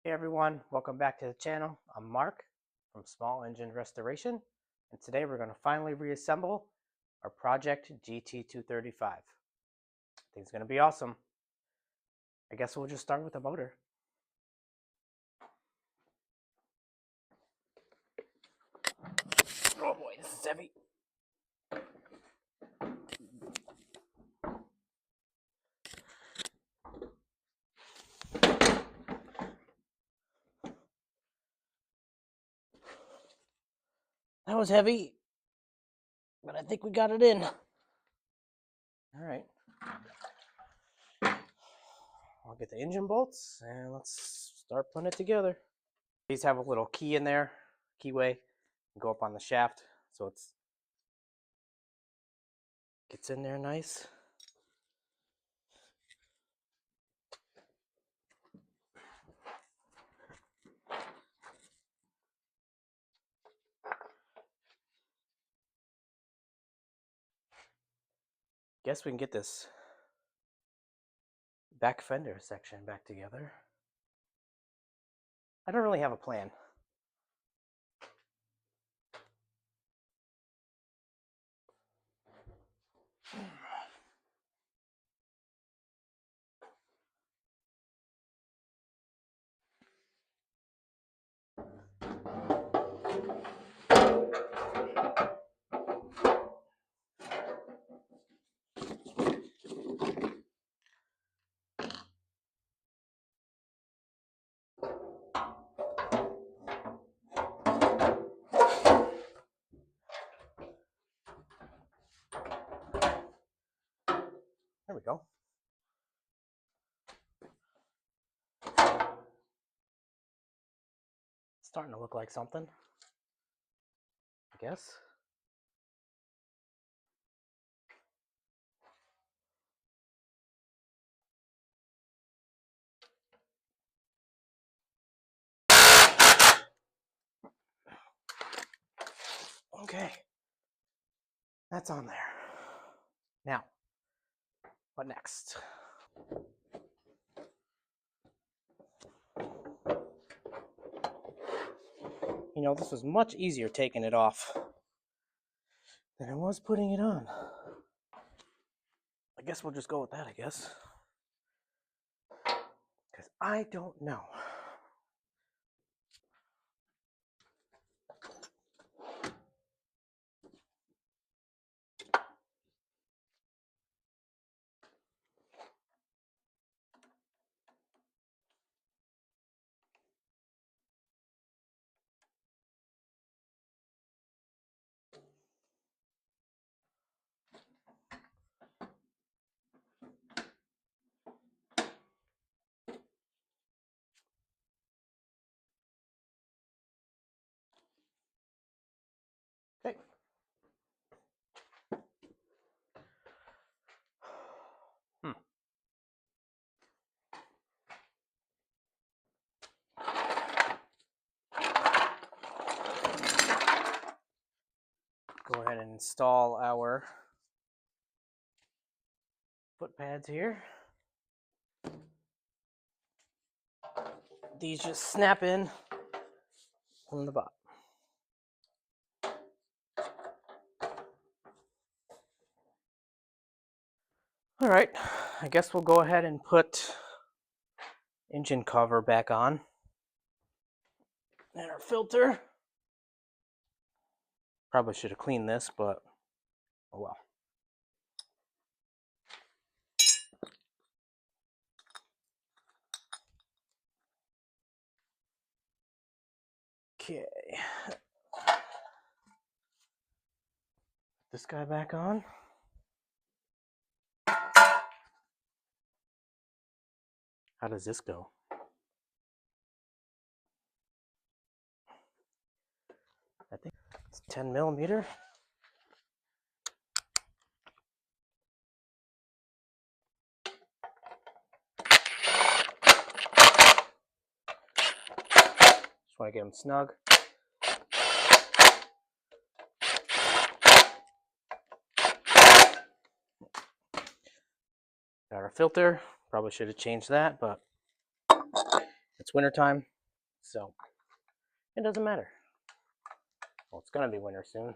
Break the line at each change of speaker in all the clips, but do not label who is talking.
Hey everyone, welcome back to the channel. I'm Mark from Small Engine Restoration, and today we're going to finally reassemble our Project GT235. I think it's going to be awesome. I guess we'll just start with the motor. Oh boy, this is heavy. That was heavy, but I think we got it in. All right. I'll get the engine bolts and let's start putting it together. These have a little key in there, keyway, go up on the shaft so it gets in there nice. Guess we can get this back fender section back together. I don't really have a plan. There we go. It's starting to look like something, I guess. Okay, that's on there. Now, what next? You know, this was much easier taking it off than it was putting it on. I guess we'll just go with that, I guess. Because I don't know. Okay. Go ahead and install our foot pads here. These just snap in from the bottom. All right, I guess we'll go ahead and put engine cover back on. And our filter. Probably should have cleaned this, but oh well. Okay. This guy back on. How does this go? I think it's 10 millimeter. Just want to get them snug. Got our filter. Probably should have changed that, but it's wintertime. so it doesn't matter. Well, it's going to be winter soon.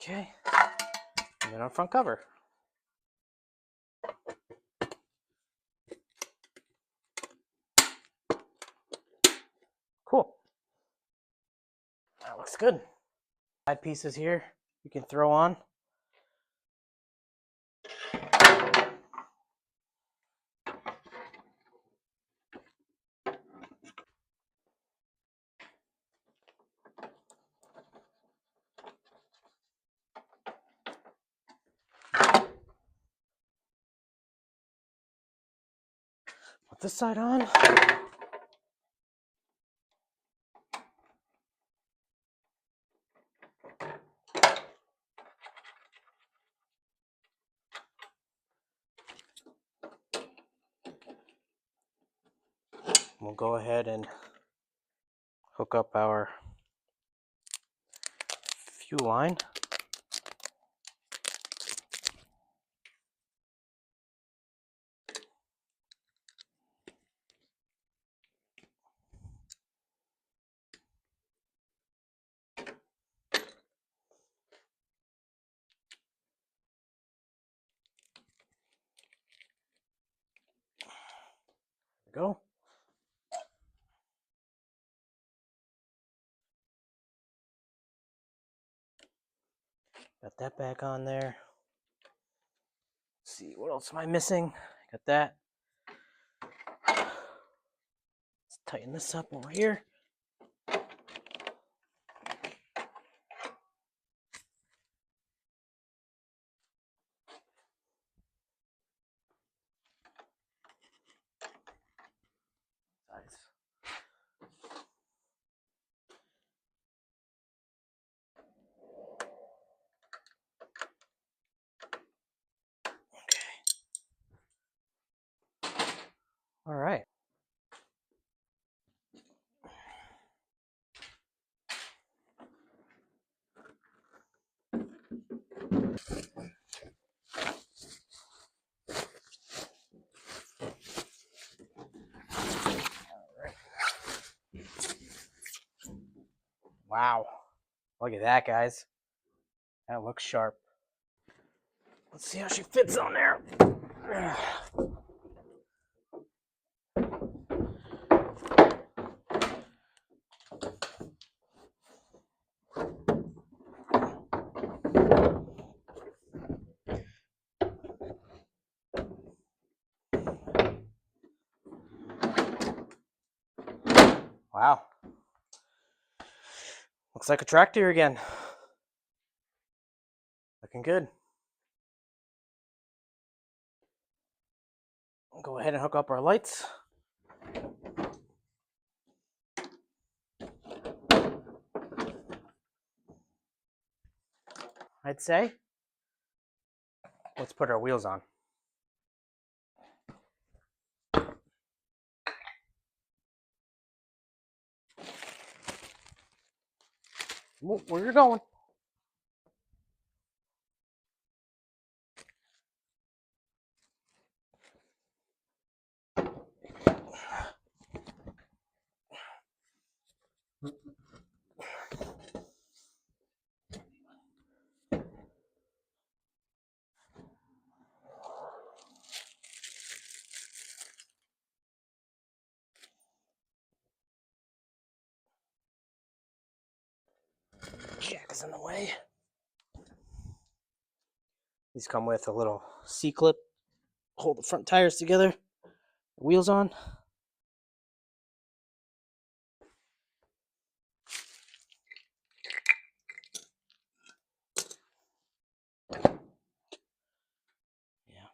Okay, and then our front cover. Cool. That looks good. Side pieces here you can throw on. Put this side on. We'll go ahead and hook up our fuel line. There we go. Got that back on there. Let's see, what else am I missing? Got that. Let's tighten this up over here. Nice. All right. Wow. Look at that, guys. That looks sharp. Let's see how she fits on there. Wow. Looks like a tractor again. Looking good. We'll go ahead and hook up our lights. I'd say. Let's put our wheels on. Where you're going? Jack is in the way. These come with a little C-clip. Hold the front tires together. Wheels on. Yeah.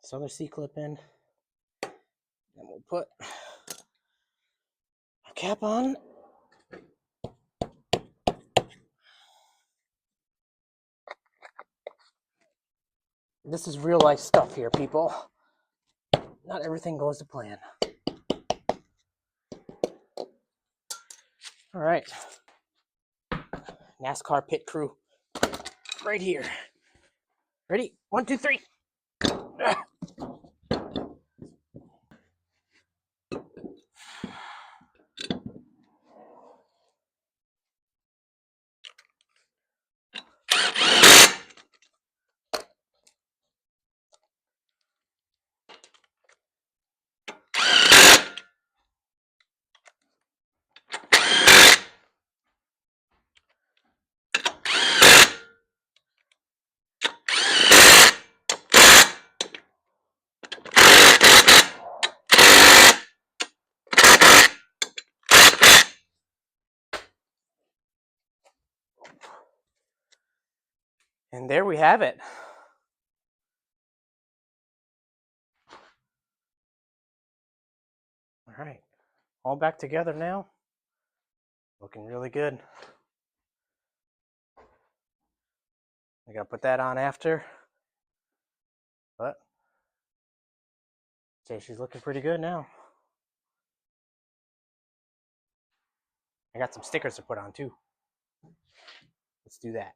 This other C-clip in. Then we'll put a cap on. This is real life stuff here, people. Not everything goes to plan. All right. NASCAR pit crew right here. Ready? 1, 2, 3. And there we have it. All right. All back together now. Looking really good. I gotta put that on after. But say she's looking pretty good now. I got some stickers to put on too. Let's do that.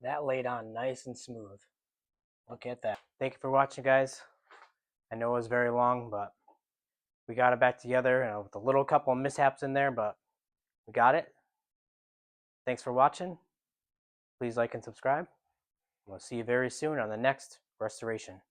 That laid on nice and smooth. Look at that. Thank you for watching, guys. I know it was very long, but we got it back together with a little couple of mishaps in there, but we got it. Thanks for watching. Please like and subscribe. We'll see you very soon on the next restoration.